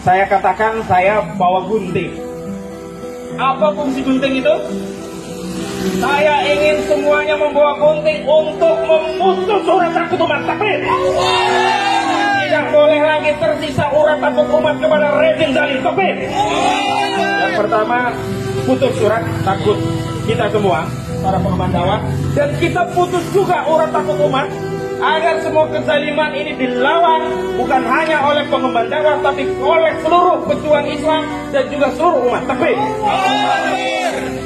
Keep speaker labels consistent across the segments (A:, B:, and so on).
A: saya katakan saya bawa gunting. Apa fungsi gunting itu? Saya ingin semuanya membawa gunting untuk memutus urat takut umat. Tapi tidak boleh lagi tersisa urat takut umat kepada rezim zalim. Tapi yang pertama, putus urat takut kita semua, para pengemban dakwah, dan kita putus juga urat takut umat agar semua kezaliman ini dilawan bukan hanya oleh pengemban dakwah tapi oleh seluruh pejuang Islam dan juga seluruh umat. Tapi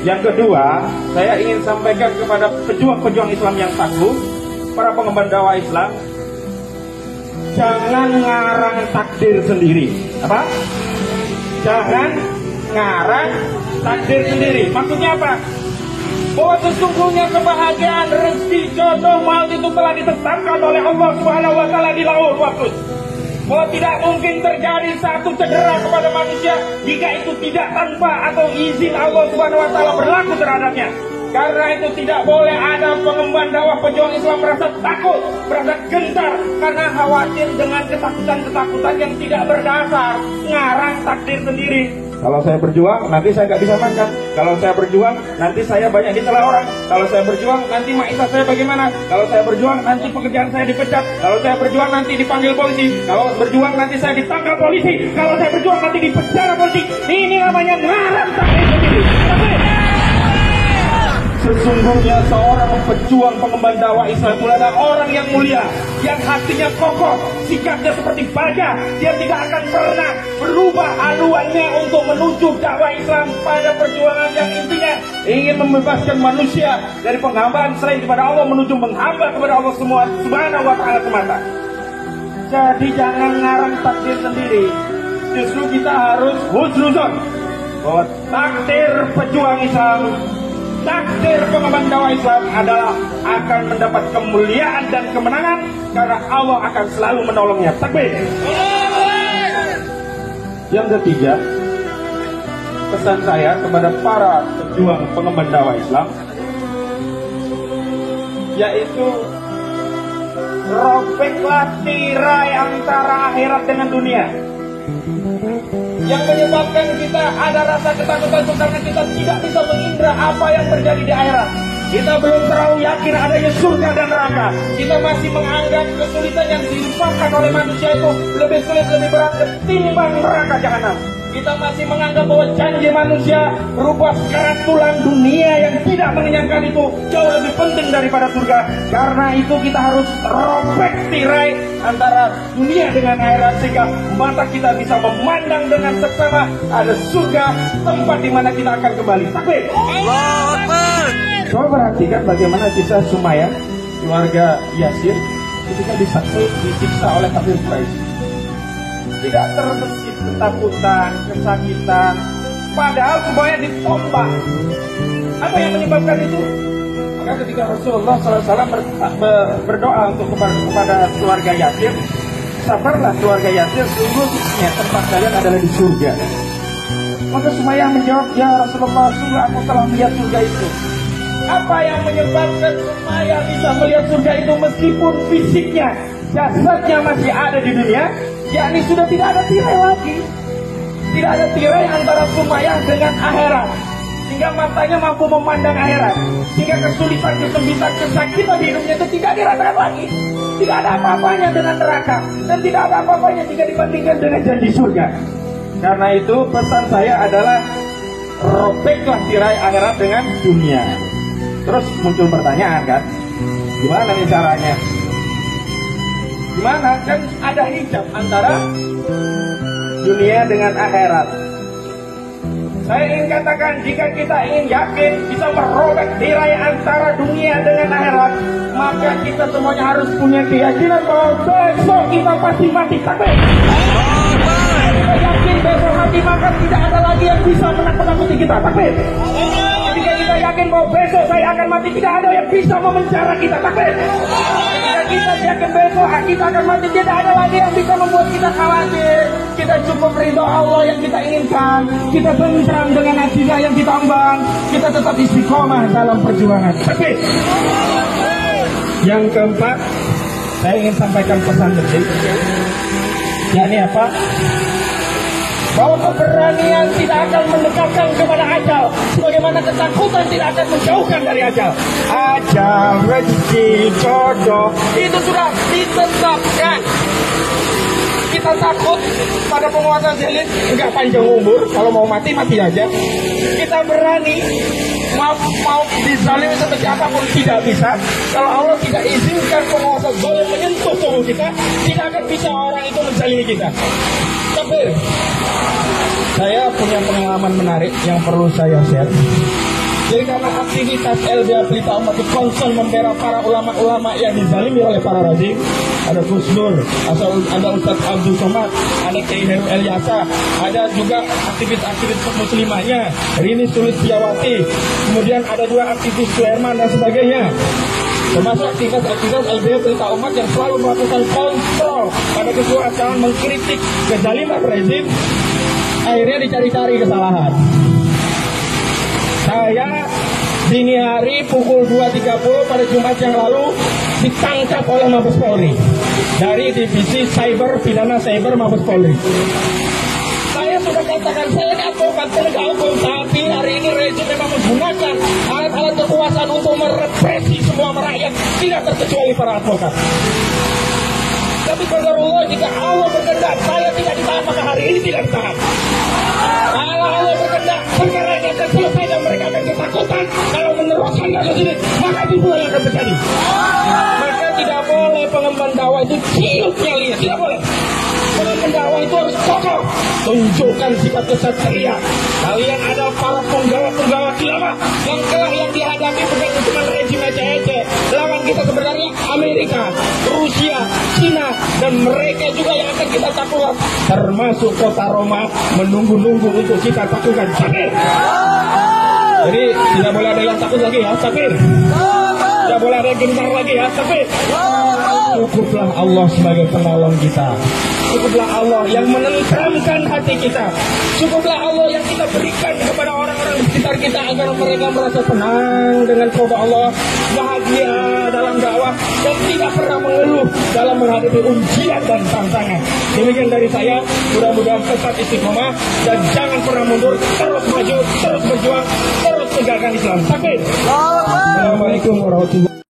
A: yang kedua, saya ingin sampaikan kepada pejuang-pejuang Islam yang tangguh, para pengemban dakwah Islam, jangan ngarang takdir sendiri. Apa? Jangan ngarang takdir sendiri. Maksudnya apa? Bahwa sesungguhnya kebahagiaan, rezeki, jodoh, maut itu telah ditetapkan oleh Allah Subhanahu wa taala di Lauhul Mahfuz. Bahwa tidak mungkin terjadi satu cedera kepada manusia jika itu tidak tanpa atau izin Allah Subhanahu wa taala berlaku terhadapnya. Karena itu tidak boleh ada pengemban dakwah pejuang Islam merasa takut, merasa gentar karena khawatir dengan ketakutan-ketakutan yang tidak berdasar, ngarang takdir sendiri. Kalau saya berjuang, nanti saya nggak bisa makan. Kalau saya berjuang, nanti saya banyak dicela orang. Kalau saya berjuang, nanti maisha saya bagaimana? Kalau saya berjuang, nanti pekerjaan saya dipecat. Kalau saya berjuang, nanti dipanggil polisi. Kalau berjuang, nanti saya ditangkap polisi. Kalau saya berjuang, nanti dipenjara polisi. Ini namanya ngarang takdir sendiri. Tapi sesungguhnya seorang pejuang pengemban dakwah Islam itu adalah orang yang mulia, yang hatinya kokoh, sikapnya seperti baja. Dia tidak akan pernah berubah haluannya untuk menuju dakwah Islam pada perjuangan yang intinya ingin membebaskan manusia dari penghambaan selain kepada Allah menuju menghamba kepada Allah semua Subhanahu wa taala semata. Jadi jangan ngarang takdir sendiri. Justru kita harus husnuzon bahwa takdir pejuang Islam, takdir pengemban dakwah Islam adalah akan mendapat kemuliaan dan kemenangan karena Allah akan selalu menolongnya. Takbir. Yang ketiga, pesan saya kepada para pejuang pengemban dakwah Islam yaitu robeklah tirai antara akhirat dengan dunia. Yang menyebabkan kita ada rasa ketakutan itu karena kita tidak bisa mengindra apa yang terjadi di akhirat. Kita belum terlalu yakin adanya surga dan neraka. Kita masih menganggap kesulitan yang dilimpahkan oleh manusia itu lebih sulit, lebih berat ketimbang neraka jahanam. Kita masih menganggap bahwa janji manusia berupa sekarat tulang dunia yang tidak mengenyangkan itu jauh lebih penting daripada surga. Karena itu kita harus robek tirai antara dunia dengan akhirat sehingga mata kita bisa memandang dengan seksama ada surga, tempat di mana kita akan kembali. Takbir. Coba perhatikan bagaimana kisah Sumayyah, keluarga Yasir, ketika disiksa oleh kafir Quraisy. Tidak terbesit ketakutan, kesakitan, padahal Sumayyah ditombak. Apa yang menyebabkan itu? Maka ketika Rasulullah SAW berdoa untuk kepada keluarga Yasir, sabarlah keluarga Yasir, sungguhnya tempat kalian adalah di surga. Maka Sumayyah menjawab, ya Rasulullah, sungguh aku telah melihat surga itu. Apa yang menyebabkan Sumayyah bisa melihat surga itu meskipun fisiknya, jasadnya masih ada di dunia? Yakni sudah tidak ada tirai lagi. Tidak ada tirai antara Sumayyah dengan akhirat, sehingga matanya mampu memandang akhirat, sehingga kesulitan, kesempitan, kesakitan di hidupnya itu tidak dirasakan lagi. Tidak ada apa-apanya dengan neraka, dan tidak ada apa-apanya jika dibandingkan dengan janji surga. Karena itu pesan saya adalah robeklah tirai akhirat dengan dunia. Terus muncul pertanyaan kan, gimana nih caranya? Gimana? Kan ada hijab antara dunia dengan akhirat. Saya ingin katakan, jika kita ingin yakin bisa merobek tirai antara dunia dengan akhirat, maka kita semuanya harus punya keyakinan bahwa besok kita pasti mati. Takbir. Kita yakin besok mati, maka tidak ada lagi yang bisa menakut-nakuti kita. Takbir. Ketika kita yakin bahwa besok saya akan mati, tidak ada yang bisa memenjara kita. Takbir. Kita yakin besok kita akan mati, tidak ada lagi yang bisa membuat kita khawatir. Kita cukup ridho Allah yang kita inginkan. Kita tentram dengan akidah yang kita ambang. Kita tetap istiqomah dalam perjuangan. Tapi yang keempat, saya ingin sampaikan pesan penting. Yakni apa? bahwa keberanian tidak akan mendekatkan kepada ajal, sebagaimana ketakutan tidak akan menjauhkan dari ajal. Ajal, rezeki, jodoh itu sudah ditetapkan. Kita takut pada penguasa zalim, enggak panjang umur, kalau mau mati mati aja. Kita berani mau dizalimi seperti apapun tidak bisa. Kalau Allah tidak izinkan penguasa zalim menyentuh tubuh kita, tidak akan bisa orang itu menzalimi kita. Tapi saya punya pengalaman menarik yang perlu saya share. Jadi karena aktivitas LBH Pelita Umat itu concern membela para ulama-ulama yang dizalimi oleh para rezim. Ada Gus Nur, ada Ustadz Abdul Somad, ada Kiai Heru Elyasa, ada juga aktivis-aktivis muslimahnya, Rini Sulistiawati, kemudian ada juga aktivis Suherman dan sebagainya. Termasuk aktivis-aktivis LBH Pelita Umat yang selalu melakukan kontrol pada kekuasaan, mengkritik kezaliman rezim, akhirnya dicari-cari kesalahan. Saya dini hari pukul 2.30 pada Jumat yang lalu ditangkap oleh Mabes Polri dari divisi cyber, pidana cyber Mabes Polri. Saya sudah katakan saya ini advokat penegak hukum, tapi hari ini rezim memang menggunakan alat-alat kekuasaan untuk merepresi semua rakyat, tidak terkecuali para advokat. Tapi qadarullah, jika Allah berkehendak saya tidak ditahan, maka hari ini tidak ditahan. Kalau Allah berkehendak perkara ini akan selesai dan mereka akan ketakutan kalau meneruskan kasus ini, maka itu pula yang akan terjadi. Maka tidak boleh pengemban dakwah itu ciut nyali, tidak boleh. Pengemban dakwah itu harus kokoh, tunjukkan sifat kesatria. Kalian ada para penggawa-penggawa khilafah yang kelak yang dihadapi bukan cuma rezim ece-ece. Lawan kita sebenarnya Amerika, Rusia, Cina, dan mereka juga yang akan kita taklukkan, termasuk kota Roma menunggu-nunggu untuk kita taklukkan. Takbir. Jadi tidak boleh ada yang takut lagi ya, takbir. Tidak boleh ada yang gentar lagi ya, takbir. Cukuplah Allah sebagai penolong kita. Cukuplah Allah yang menenteramkan hati kita. Cukuplah Allah yang kita berikan kepada orang-orang di sekitar kita agar mereka merasa tenang dengan qada Allah, bahagia dalam dakwah, dan tidak pernah mengeluh dalam menghadapi ujian dan tantangan. Demikian dari saya, mudah-mudahan tetap istiqomah dan jangan pernah mundur, terus maju, terus berjuang, terus tegakkan Islam. Takbir. Assalamualaikum warahmatullahi wabarakatuh.